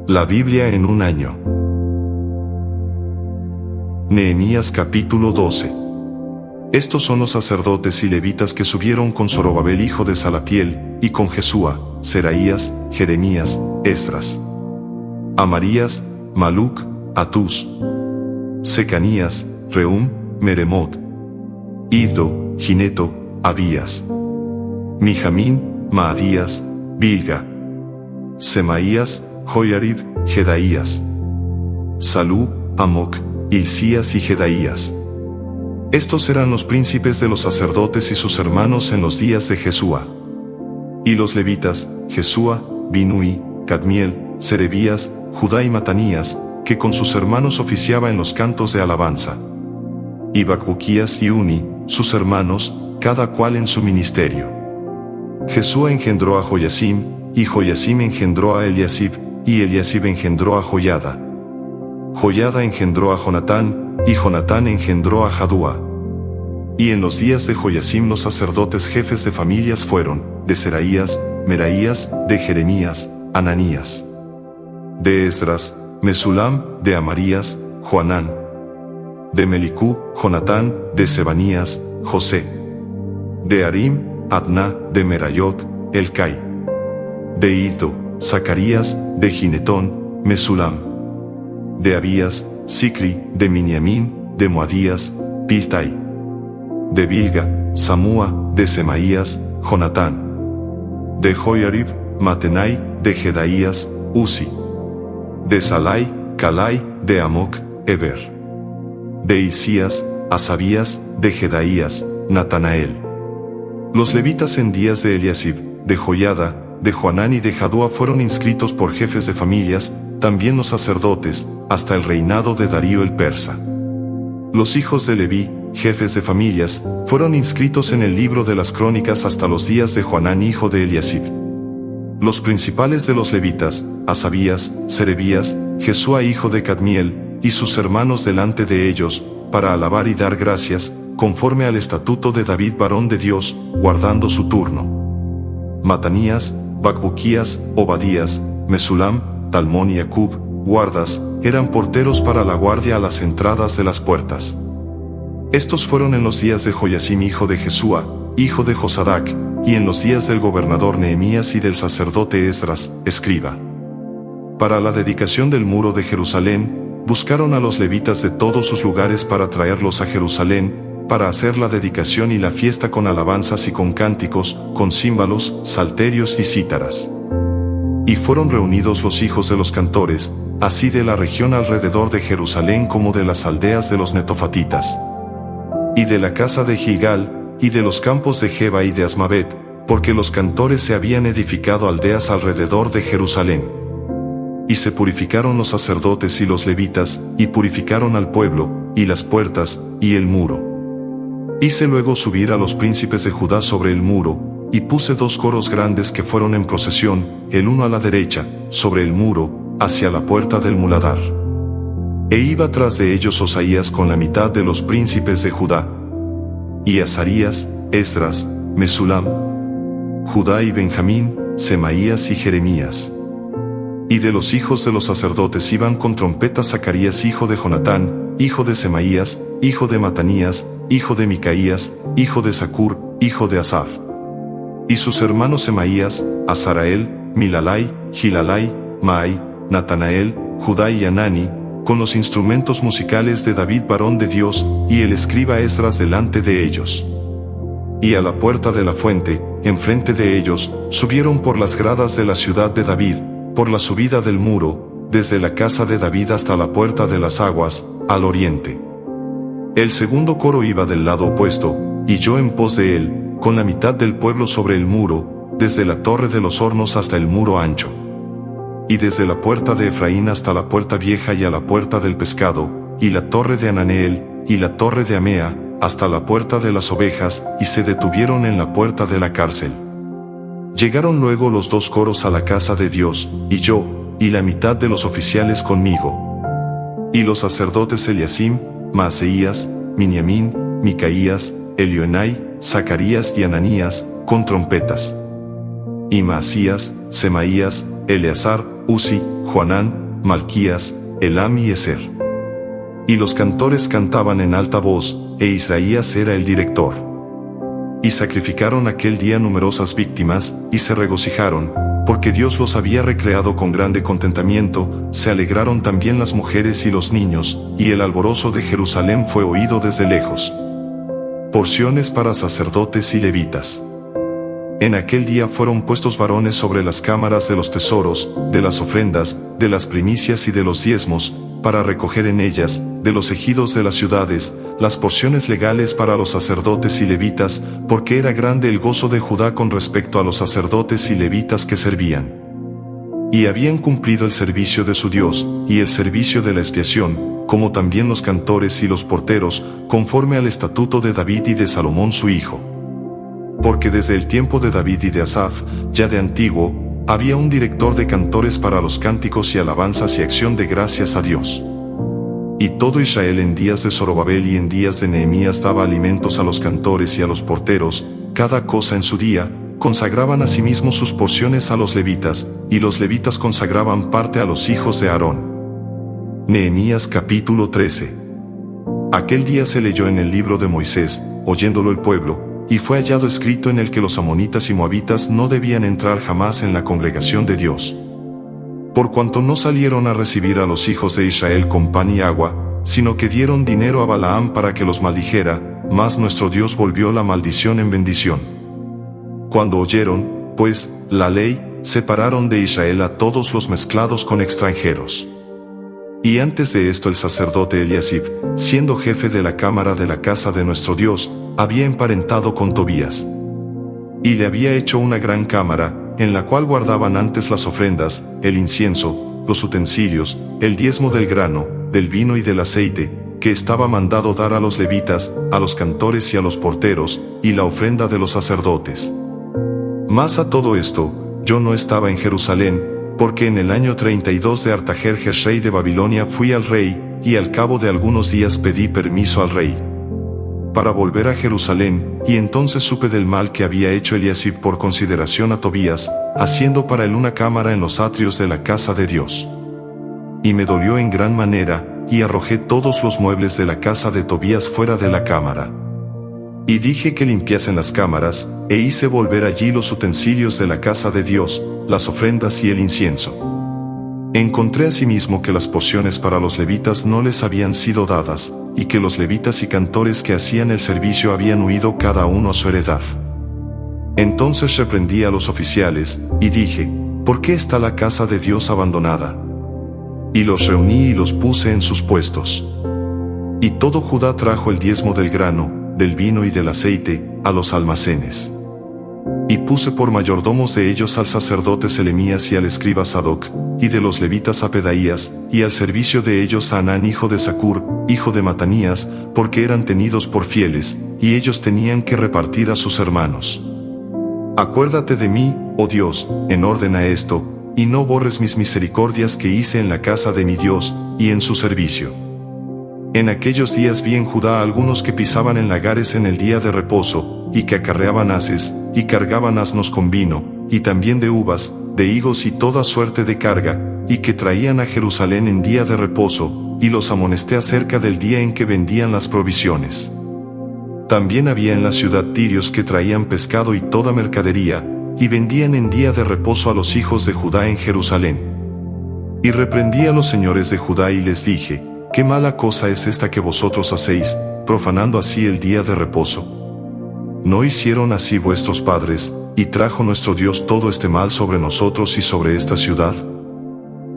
La Biblia en un año. Nehemías capítulo 12. Estos son los sacerdotes y levitas que subieron con Zorobabel hijo de Salatiel, y con Jesúa, Seraías, Jeremías, Esdras, Amarías, Maluc, Atús, Secanías, Rehum, Meremot, Iddo, Gineto, Abías, Mijamín, Maadías, Bilga, Semaías, Joiarib, Jedaías, Salú, Amoc, Hilcías y Jedaías. Estos eran los príncipes de los sacerdotes y sus hermanos en los días de Jesúa. Y los levitas, Jesúa, Binui, Cadmiel, Serebías, Judá y Matanías, que con sus hermanos oficiaba en los cantos de alabanza. Y Bacbuquías y Uni, sus hermanos, cada cual en su ministerio. Jesúa engendró a Joyasim, y Joyasim engendró a Eliasib, y Eliasib engendró a Joyada. Joyada engendró a Jonatán, y Jonatán engendró a Jadúa. Y en los días de Joyasim los sacerdotes jefes de familias fueron, de Seraías, Meraías, de Jeremías, Ananías. De Esdras, Mesulam, de Amarías, Joanán. De Melicú, Jonatán, de Sebanías, José. De Arim, Adná, de Merayot, Elcai. De Iddo, Zacarías, de Ginetón, Mesulam. De Abías, Sicri, de Miniamín, de Moadías, Piltai. De Bilga, Samúa, de Semaías, Jonatán. De Joiarib, Matenai, de Jedaías, Uzi. De Salai, Calai, de Amoc, Eber. De Hilcías, Asabías, de Jedaías, Natanael. Los levitas en días de Eliasib, de Joyada, de Joanán y de Jadúa fueron inscritos por jefes de familias, también los sacerdotes, hasta el reinado de Darío el persa. Los hijos de Leví, jefes de familias, fueron inscritos en el libro de las crónicas hasta los días de Joanán hijo de Eliasib. Los principales de los levitas, Asabías, Serebías, Jesúa hijo de Cadmiel, y sus hermanos delante de ellos, para alabar y dar gracias, conforme al estatuto de David varón de Dios, guardando su turno. Matanías, Bacbuquías, Obadías, Mesulam, Talmón y Acub, guardas, eran porteros para la guardia a las entradas de las puertas. Estos fueron en los días de Joyasim hijo de Jesúa, hijo de Josadac, y en los días del gobernador Nehemías y del sacerdote Esdras, escriba. Para la dedicación del muro de Jerusalén, buscaron a los levitas de todos sus lugares para traerlos a Jerusalén, para hacer la dedicación y la fiesta con alabanzas y con cánticos, con címbalos, salterios y cítaras. Y fueron reunidos los hijos de los cantores, así de la región alrededor de Jerusalén como de las aldeas de los netofatitas. Y de la casa de Gilgal, y de los campos de Geba y de Asmavet, porque los cantores se habían edificado aldeas alrededor de Jerusalén. Y se purificaron los sacerdotes y los levitas, y purificaron al pueblo, y las puertas, y el muro. Hice luego subir a los príncipes de Judá sobre el muro, y puse 2 coros grandes que fueron en procesión, el uno a la derecha, sobre el muro, hacia la puerta del muladar. E iba tras de ellos Osaías con la mitad de los príncipes de Judá. Y Azarías, Esdras, Mesulam, Judá y Benjamín, Semaías y Jeremías. Y de los hijos de los sacerdotes iban con trompetas Zacarías hijo de Jonatán, hijo de Semaías, hijo de Matanías, hijo de Micaías, hijo de Zacur, hijo de Asaf. Y sus hermanos Semaías, Azarael, Milalai, Gilalai, Maai, Natanael, Judá y Anani, con los instrumentos musicales de David varón de Dios, y el escriba Esdras delante de ellos. Y a la puerta de la fuente, enfrente de ellos, subieron por las gradas de la ciudad de David, por la subida del muro, desde la casa de David hasta la puerta de las aguas, al oriente. El segundo coro iba del lado opuesto, y yo en pos de él, con la mitad del pueblo sobre el muro, desde la torre de los hornos hasta el muro ancho. Y desde la puerta de Efraín hasta la puerta vieja y a la puerta del pescado, y la torre de Ananeel, y la torre de Amea, hasta la puerta de las ovejas, y se detuvieron en la puerta de la cárcel. Llegaron luego los 2 coros a la casa de Dios, y yo, y la mitad de los oficiales conmigo. Y los sacerdotes Eliasim, Maaseías, Miniamín, Micaías, Elioenai, Zacarías y Ananías, con trompetas. Y Maasías, Semaías, Eleazar, Uzi, Joanán, Malquías, Elam y Ezer. Y los cantores cantaban en alta voz, e Israías era el director. Y sacrificaron aquel día numerosas víctimas, y se regocijaron, porque Dios los había recreado con grande contentamiento, se alegraron también las mujeres y los niños, y el alborozo de Jerusalén fue oído desde lejos. Porciones para sacerdotes y levitas. En aquel día fueron puestos varones sobre las cámaras de los tesoros, de las ofrendas, de las primicias y de los diezmos, para recoger en ellas, de los ejidos de las ciudades, las porciones legales para los sacerdotes y levitas, porque era grande el gozo de Judá con respecto a los sacerdotes y levitas que servían. Y habían cumplido el servicio de su Dios, y el servicio de la expiación, como también los cantores y los porteros, conforme al estatuto de David y de Salomón su hijo. Porque desde el tiempo de David y de Asaf, ya de antiguo, había un director de cantores para los cánticos y alabanzas y acción de gracias a Dios. Y todo Israel en días de Zorobabel y en días de Nehemías daba alimentos a los cantores y a los porteros, cada cosa en su día, consagraban asimismo sus porciones a los levitas, y los levitas consagraban parte a los hijos de Aarón. Nehemías capítulo 13. Aquel día se leyó en el libro de Moisés, oyéndolo el pueblo, y fue hallado escrito en el que los amonitas y moabitas no debían entrar jamás en la congregación de Dios. Por cuanto no salieron a recibir a los hijos de Israel con pan y agua, sino que dieron dinero a Balaam para que los maldijera, mas nuestro Dios volvió la maldición en bendición. Cuando oyeron, pues, la ley, separaron de Israel a todos los mezclados con extranjeros. Y antes de esto el sacerdote Eliasib, siendo jefe de la cámara de la casa de nuestro Dios, había emparentado con Tobías. Y le había hecho una gran cámara, en la cual guardaban antes las ofrendas, el incienso, los utensilios, el diezmo del grano, del vino y del aceite, que estaba mandado dar a los levitas, a los cantores y a los porteros, y la ofrenda de los sacerdotes. Mas a todo esto, yo no estaba en Jerusalén, porque en el año 32 de Artajerjes rey de Babilonia fui al rey, y al cabo de algunos días pedí permiso al rey para volver a Jerusalén, y entonces supe del mal que había hecho Eliasib por consideración a Tobías, haciendo para él una cámara en los atrios de la casa de Dios. Y me dolió en gran manera, y arrojé todos los muebles de la casa de Tobías fuera de la cámara. Y dije que limpiasen las cámaras, e hice volver allí los utensilios de la casa de Dios, las ofrendas y el incienso. Encontré asimismo que las porciones para los levitas no les habían sido dadas, y que los levitas y cantores que hacían el servicio habían huido cada uno a su heredad. Entonces reprendí a los oficiales, y dije, ¿por qué está la casa de Dios abandonada? Y los reuní y los puse en sus puestos. Y todo Judá trajo el diezmo del grano, del vino y del aceite, a los almacenes. Y puse por mayordomos de ellos al sacerdote Selemías y al escriba Sadoc, y de los levitas a Pedaías, y al servicio de ellos a Anán hijo de Zacur, hijo de Matanías, porque eran tenidos por fieles, y ellos tenían que repartir a sus hermanos. Acuérdate de mí, oh Dios, en orden a esto, y no borres mis misericordias que hice en la casa de mi Dios, y en su servicio. En aquellos días vi en Judá algunos que pisaban en lagares en el día de reposo, y que acarreaban haces, y cargaban asnos con vino, y también de uvas, de higos y toda suerte de carga, y que traían a Jerusalén en día de reposo, y los amonesté acerca del día en que vendían las provisiones. También había en la ciudad tirios que traían pescado y toda mercadería, y vendían en día de reposo a los hijos de Judá en Jerusalén. Y reprendí a los señores de Judá y les dije, ¿qué mala cosa es esta que vosotros hacéis, profanando así el día de reposo? ¿No hicieron así vuestros padres, y trajo nuestro Dios todo este mal sobre nosotros y sobre esta ciudad?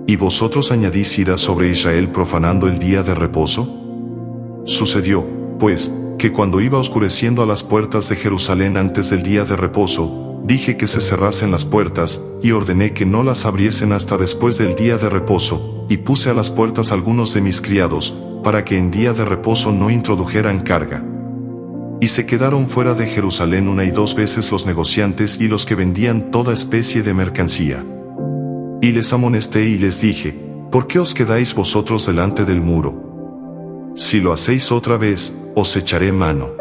¿Y vosotros añadís ira sobre Israel profanando el día de reposo? Sucedió, pues, que cuando iba oscureciendo a las puertas de Jerusalén antes del día de reposo, dije que se cerrasen las puertas, y ordené que no las abriesen hasta después del día de reposo, y puse a las puertas algunos de mis criados, para que en día de reposo no introdujeran carga. Y se quedaron fuera de Jerusalén 1 y 2 veces los negociantes y los que vendían toda especie de mercancía. Y les amonesté y les dije, ¿por qué os quedáis vosotros delante del muro? Si lo hacéis otra vez, os echaré mano.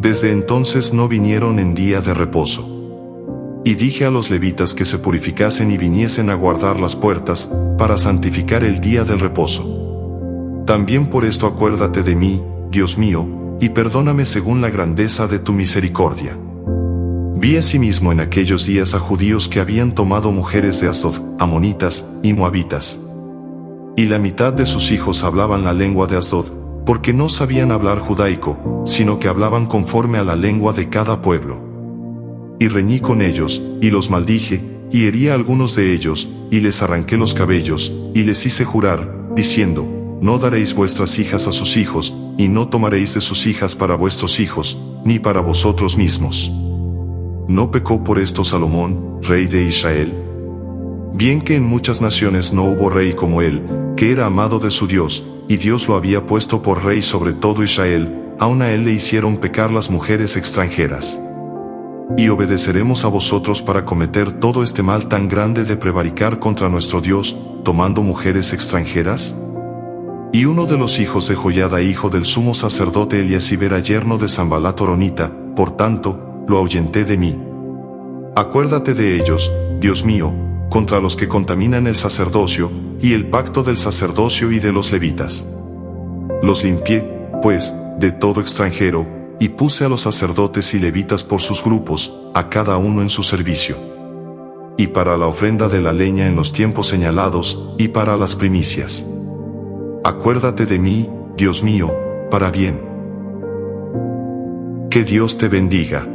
Desde entonces no vinieron en día de reposo. Y dije a los levitas que se purificasen y viniesen a guardar las puertas, para santificar el día del reposo. También por esto acuérdate de mí, Dios mío, y perdóname según la grandeza de tu misericordia. Vi asimismo en aquellos días a judíos que habían tomado mujeres de Asdod, amonitas y moabitas. Y la mitad de sus hijos hablaban la lengua de Asdod, porque no sabían hablar judaico, sino que hablaban conforme a la lengua de cada pueblo. Y reñí con ellos, y los maldije, y herí a algunos de ellos, y les arranqué los cabellos, y les hice jurar, diciendo: no daréis vuestras hijas a sus hijos, y no tomaréis de sus hijas para vuestros hijos, ni para vosotros mismos. ¿No pecó por esto Salomón, rey de Israel? Bien que en muchas naciones no hubo rey como él, que era amado de su Dios, y Dios lo había puesto por rey sobre todo Israel, aun a él le hicieron pecar las mujeres extranjeras. Y obedeceremos a vosotros para cometer todo este mal tan grande de prevaricar contra nuestro Dios, tomando mujeres extranjeras. Y uno de los hijos de Joiada, hijo del sumo sacerdote Eliasib, era yerno de Sanballat horonita, por tanto, lo ahuyenté de mí. Acuérdate de ellos, Dios mío, contra los que contaminan el sacerdocio, y el pacto del sacerdocio y de los levitas. Los limpié, pues, de todo extranjero, y puse a los sacerdotes y levitas por sus grupos, a cada uno en su servicio. Y para la ofrenda de la leña en los tiempos señalados, y para las primicias. Acuérdate de mí, Dios mío, para bien. Que Dios te bendiga.